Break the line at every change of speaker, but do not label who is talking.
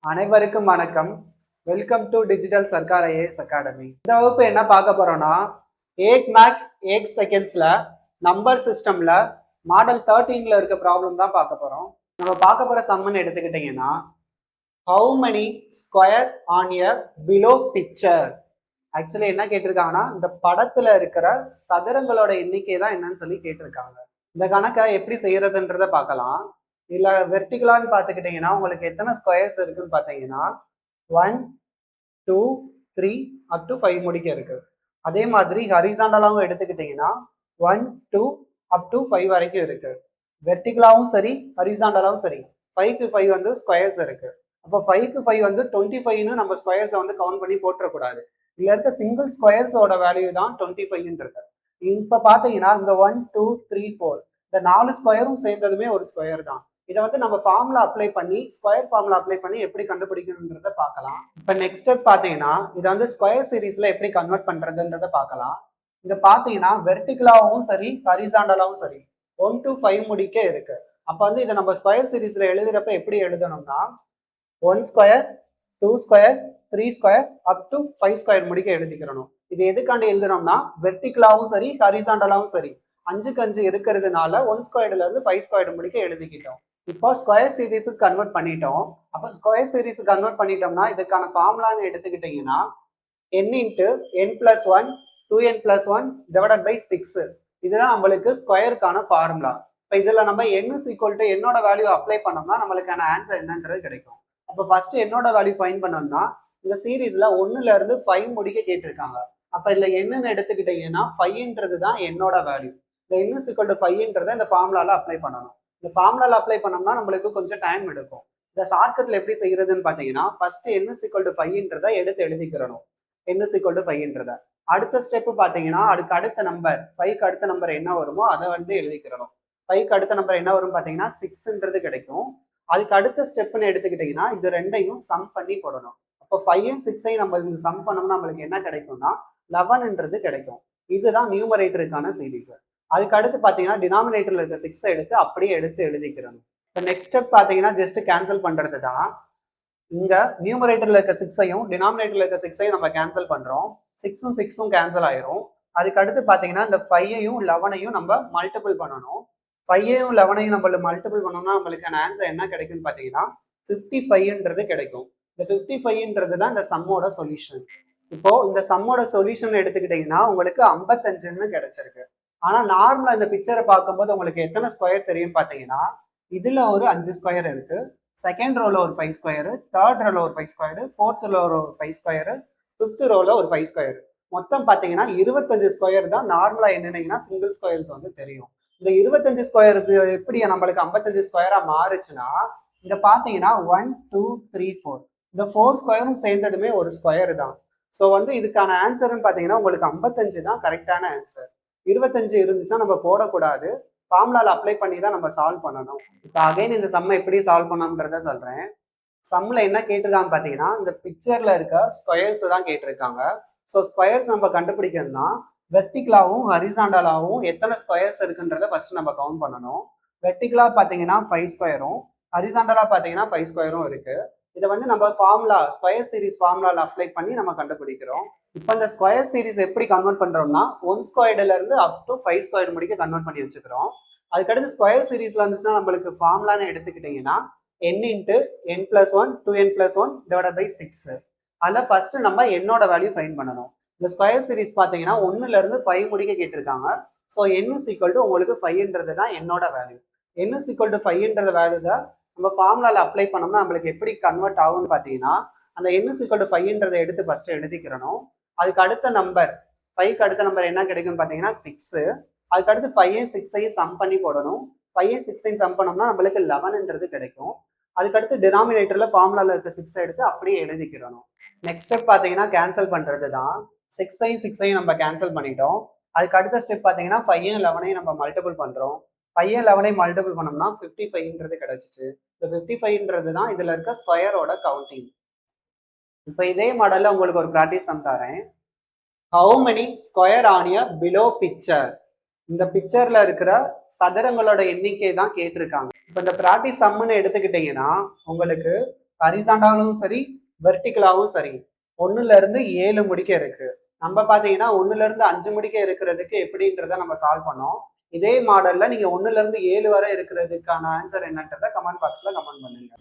அனைவருக்கும் வணக்கம். Welcome to digital Sarkar IAS academy. இந்த வகுப்பு என்ன பார்க்க போறோம்னா 8 மேக்ஸ் 8 செகண்ட்ஸ்ல நம்பர் சிஸ்டம்ல மாடல் 13ல இருக்க ப்ராப்ளம் தான் பார்க்க போறோம். நம்ம பார்க்க போற சம்மன் எடுத்துக்கிட்டீங்கன்னா how many square on a below picture. Actually என்ன கேட்டிருக்காங்கன்னா இந்த படத்துல இருக்கிற சதுரங்களோட எண்ணிக்கை தான் என்னன்னு சொல்லி கேட்டிருக்காங்க. இந்த கணக்கை எப்படி செய்யறதுன்றத பார்க்கலாம். இதுல வெர்டிகலான்னு பார்த்துக்கிட்டீங்கன்னா உங்களுக்கு எத்தனை ஸ்கொயர்ஸ் இருக்குன்னு பார்த்தீங்கன்னா 1 2 3 அப் டு 5 முடிக்க இருக்கு. அதே மாதிரி ஹரிசாண்டலாவும் எடுத்துக்கிட்டீங்கன்னா 1 2 அப் டு 5 வரைக்கும் இருக்கு. வெர்டிகலாவும் சரி ஹரிசாண்டலாவும் சரி 5க்கு 5 வந்து ஸ்கொயர்ஸ் இருக்கு. அப்போ 5க்கு 5 வந்து 25ன்னு நம்ம ஸ்கொயர்ஸை வந்து கவுண்ட் பண்ணி போட்டுறக்கூடாது. இதுல இருக்க சிங்கிள் ஸ்கொயர்ஸோட வேல்யூ தான் 25ன்னு இருக்கு. இப்ப பாத்தீங்கன்னா இந்த 1 2 3 4 இந்த 4 ஸ்கொயரும் சேர்ந்ததுமே ஒரு ஸ்கொயர் தான். இதை வந்து நம்ம ஃபார்முலா அப்ளை பண்ணி ஸ்கொயர் ஃபார்முலா அப்ளை பண்ணி எப்படி கண்டுபிடிக்கணுன்றத பார்க்கலாம். இப்போ நெக்ஸ்ட் ஸ்டெப் பார்த்தீங்கன்னா இதை வந்து ஸ்கொயர் சீரீஸ்ல எப்படி கன்வெர்ட் பண்றதுன்றத பார்க்கலாம். இங்க பார்த்தீங்கன்னா வெர்டிகலாவும் சரி ஹரிசாண்டலாவும் சரி 1 to 5 முடிக்க இருக்கு. அப்போ வந்து இதை நம்ம ஸ்கொயர் சீரீஸ்ல எழுதுறப்ப எப்படி எழுதணும்னா 1 square 2 square 3 square up to 5 square முடிக்க எழுதிக்கிறணும். இது எதுக்காண்டி எழுதுனோம்னா வெர்டிகலாவும் சரி ஹரிசாண்டலாவும் சரி 5க்கு 5 இருக்கிறதுனால 1 ஸ்கொயர்ல இருந்து 5 ஸ்கொயர் முடிக்க எழுதிக்கிட்டோம். இப்போ ஸ்கொயர் சீரீஸுக்கு கன்வெர்ட் பண்ணிட்டோம். அப்போ ஸ்கொயர் சீரீஸுக்கு கன்வெர்ட் பண்ணிட்டோம்னா இதுக்கான ஃபார்முலான்னு எடுத்துக்கிட்டீங்கன்னா n into n plus 1 2n plus 1 divided by 6. இதுதான் நம்மளுக்கு ஸ்கொயருக்கான ஃபார்முலா. இப்போ இதுல நம்ம n இஸ் ஈக்குவல் டு என்னோட வேல்யூ அப்ளை பண்ணோம்னா நம்மளுக்கான ஆன்சர் என்னன்றது கிடைக்கும். அப்போ ஃபர்ஸ்ட் என்னோட வேல்யூ ஃபைண்ட் பண்ணோம்னா இந்த சீரீஸ்ல 1ல இருந்து 5 முடிக்க கேட்டிருக்காங்க. அப்ப இதுல என்னன்னு எடுத்துக்கிட்டீங்கன்னா 5ன்றது தான் என்னோட வேல்யூ. இந்த n இஸ் ஈக்குவல் டு 5ன்றதை இந்த ஃபார்முலால அப்ளை பண்ணணும். இந்த ஃபார்முலால அப்ளை பண்ணோம்னா நம்மளுக்கு கொஞ்சம் டைம் எடுக்கும். இந்த ஷார்ட்கட்ல எப்படி செய்யறதுன்னு பாத்தீங்கன்னா first n is equal to 5ன்றதை எடுத்து எழுதிக்கிறணும். n இஸ் ஈக்குவல் டு 5ன்றதை அடுத்த ஸ்டெப் பாத்தீங்கன்னா அதுக்கு அடுத்த நம்பர் 5க்கு அடுத்த நம்பர் என்ன வருமோ அதை வந்து எழுதிக்கிறணும். 5க்கு அடுத்த நம்பர் என்ன வரும் பாத்தீங்கன்னா 6ன்றது கிடைக்கும். அதுக்கு அடுத்த ஸ்டெப்னு எடுத்துக்கிட்டீங்கன்னா இது ரெண்டையும் சம் பண்ணி போடணும். அப்போ 5யும் 6ஐயும் நம்ம இந்த சம் பண்ணோம்னா நம்மளுக்கு என்ன கிடைக்கும்னா 11ன்றது கிடைக்கும். இதுதான் நியூமரேட்டருக்கான சீரீஸ். அதுக்கு அடுத்து பாத்தீங்கன்னா டினாமினேட்டர்ல இருக்க 6 எடுத்து அப்படியே எடுத்து எழுதிக்கிறணும். இப்போ நெக்ஸ்ட் ஸ்டெப் பாத்தீங்கன்னா ஜஸ்ட் கேன்சல் பண்றது தான். இங்க நியூமரேட்டர்ல இருக்க 6ஐயும் டினாமினேட்டர்ல இருக்க 6ஐயும் நம்ம கேன்சல் பண்றோம். 6ம் 6ம் கேன்சல் ஆயிரும். அதுக்கு அடுத்து பாத்தீங்கன்னா இந்த 5ஐயும் 11ஐயும் நம்ம மல்டிபிள் பண்ணணும். 5ஐயும் 11ஐயும் நம்ம மல்டிபிள் பண்ணோம்னா நம்மளுக்கான ஆன்சர் என்ன கிடைக்கும்னு பாத்தீங்கன்னா 55ன்றது கிடைக்கும். இந்த 55ன்றது தான் இந்த சம்மோட சொல்யூஷன். இப்போ இந்த சம்மோட சொல்யூஷன் எடுத்துக்கிட்டீங்கன்னா உங்களுக்கு 55ன்னு கிடைச்சிருக்கு. ஆனா நார்மலா இந்த பிக்சரை பார்க்கும்போது உங்களுக்கு எத்தனை ஸ்கொயர் தெரியும் பாத்தீங்கன்னா இதுல ஒரு 5 ஸ்கொயர் இருக்கு, செகண்ட் ரோல ஒரு 5 ஸ்கொயர், தேர்ட் ரோல ஒரு 5 ஸ்கொயர், ஃபோர்த் ரோல ஒரு 5 ஸ்கொயர், ஃபிஃப்த் ரோல ஒரு 5 ஸ்கொயர், மொத்தம் பாத்தீங்கன்னா 25 ஸ்கொயர் தான் நார்மலா என்னன்னா சிங்கிள் ஸ்கொயர்ஸ் வந்து தெரியும். இந்த 25 ஸ்கொயருக்கு எப்படி நம்மளுக்கு 55 ஸ்கொயரா மாறுச்சுன்னா இங்க பாத்தீங்கன்னா 1 2 3 4 இந்த 4 ஸ்கொயரும் சேர்ந்ததுமே ஒரு ஸ்கொயர் தான். ஸோ வந்து இதுக்கான ஆன்சர்னு பாத்தீங்கன்னா உங்களுக்கு 55 தான் கரெக்டான ஆன்சர். 25 இருந்துச்சுன்னா நம்ம போடக்கூடாது, ஃபார்முலால அப்ளை பண்ணி தான் நம்ம சால்வ் பண்ணணும். இப்போ அகைன் இந்த சம்மை எப்படி சால்வ் பண்ணணும்ன்றத சொல்றேன். சம்ல என்ன கேட்டிருக்காங்க பாத்தீங்கன்னா இந்த பிக்சர்ல இருக்க ஸ்கொயர்ஸ் தான் கேட்டிருக்காங்க. ஸோ ஸ்கொயர்ஸ் நம்ம கண்டுபிடிக்கணும்னா வெர்டிகலாவும் ஹரிசாண்டலாவும் எத்தனை ஸ்கொயர்ஸ் இருக்குன்றத ஃபர்ஸ்ட் நம்ம கவுண்ட் பண்ணணும். வெர்டிகலா பாத்தீங்கன்னா 5 ஸ்கொயரும் ஹரிசாண்டலா பாத்தீங்கன்னா 5 ஸ்கொயரும் இருக்கு. இதை வந்து நம்ம ஃபார்முலா ஸ்கொயர் சீரிஸ் ஃபார்முலால அப்ளை பண்ணி நம்ம கண்டுபிடிக்கிறோம். இப்போ இந்த ஸ்கொயர் சீரிஸ் எப்படி கன்வெர்ட் பண்றோம்னா 1 ஸ்கொயர்ல இருந்து அப் டு 5 ஸ்கொயர் முடிக்க கன்வெர்ட் பண்ணி வச்சுக்கிறோம். அதுக்கடுத்து ஸ்கொயர் சீரிஸ்ல வந்துச்சுன்னா நம்மளுக்கு ஃபார்முலான்னு எடுத்துக்கிட்டீங்கன்னா n into n plus 1 2n plus 1 divided by 6. அதில் ஃபர்ஸ்ட் நம்ம என்னோட வேல்யூ ஃபைண்ட் பண்ணணும். இந்த ஸ்கொயர் சீரிஸ் பார்த்தீங்கன்னா 1ல இருந்து 5 முடிக்க கேட்டிருக்காங்க. So n is equal to உங்களுக்கு 5ன்றது தான் என்னோட value. n is equal to 5ன்ற வேல்யூ தான் நம்ம ஃபார்முலால அப்ளை பண்ணோம்னா நம்மளுக்கு எப்படி கன்வெர்ட் ஆகும்னு பார்த்தீங்கன்னா அந்த n இஸ் ஈக்குவல் டு 5ன்றதை எடுத்து ஃபர்ஸ்ட் எழுதிக்கிறணும். அதுக்கு அடுத்த நம்பர் 5க்கு அடுத்த நம்பர் என்ன கிடைக்கும்னு பார்த்தீங்கன்னா 6. அதுக்கு அடுத்து 5ஐயும் 6ஐயும் சம் பண்ணி போடணும். 5ஐயும் 6ஐயும் சம் பண்ணோம்னா நம்மளுக்கு 11ன்றது கிடைக்கும். அதுக்கடுத்து டினாமினேட்டர்ல ஃபார்முலால இருக்க 6 எடுத்து அப்படியே எழுதிக்கிறணும். நெக்ஸ்ட் ஸ்டெப் பார்த்தீங்கன்னா கேன்சல் பண்றது தான். 6ஐயும் 6ஐயும் நம்ம கேன்சல் பண்ணிட்டோம். அதுக்கு அடுத்த ஸ்டெப் பார்த்தீங்கன்னா 5ஐயும் 11ஐயும் நம்ம மல்டிபிள் பண்றோம். 5ஐயும் 11ஐயும் மல்டிபிள் பண்ணோம்னா 55ன்றது கிடைச்சிச்சு. இந்த 55ன்றது தான் இதுல இருக்க ஸ்கொயரோட கவுண்டிங். இப்போ இதே மாடல்ல உங்களுக்கு ஒரு ப்ராக்டிஸ் சம் தரேன். How many square on a below picture. இந்த பிக்சர்ல இருக்கிற சதுரங்களோட எண்ணிக்கை தான் கேட்டிருக்காங்க. இப்போ இந்த ப்ராக்டிஸ் சம்னு எடுத்துக்கிட்டீங்கன்னா உங்களுக்கு ஹரிசாண்டாலும் சரி வெர்டிகலாவும் சரி 1 to 7 முடிக்க இருக்கு. நம்ம பாத்தீங்கன்னா 1 to 5 முடிக்க இருக்கிறதுக்கு எப்படின்றத நம்ம சால்வ் பண்ணோம். இதே மாடல்ல நீங்க 1 to 7 வரை இருக்கிறதுக்கான ஆன்சர் என்னன்றத கமெண்ட் பாக்ஸ்ல கமெண்ட் பண்ணுங்க.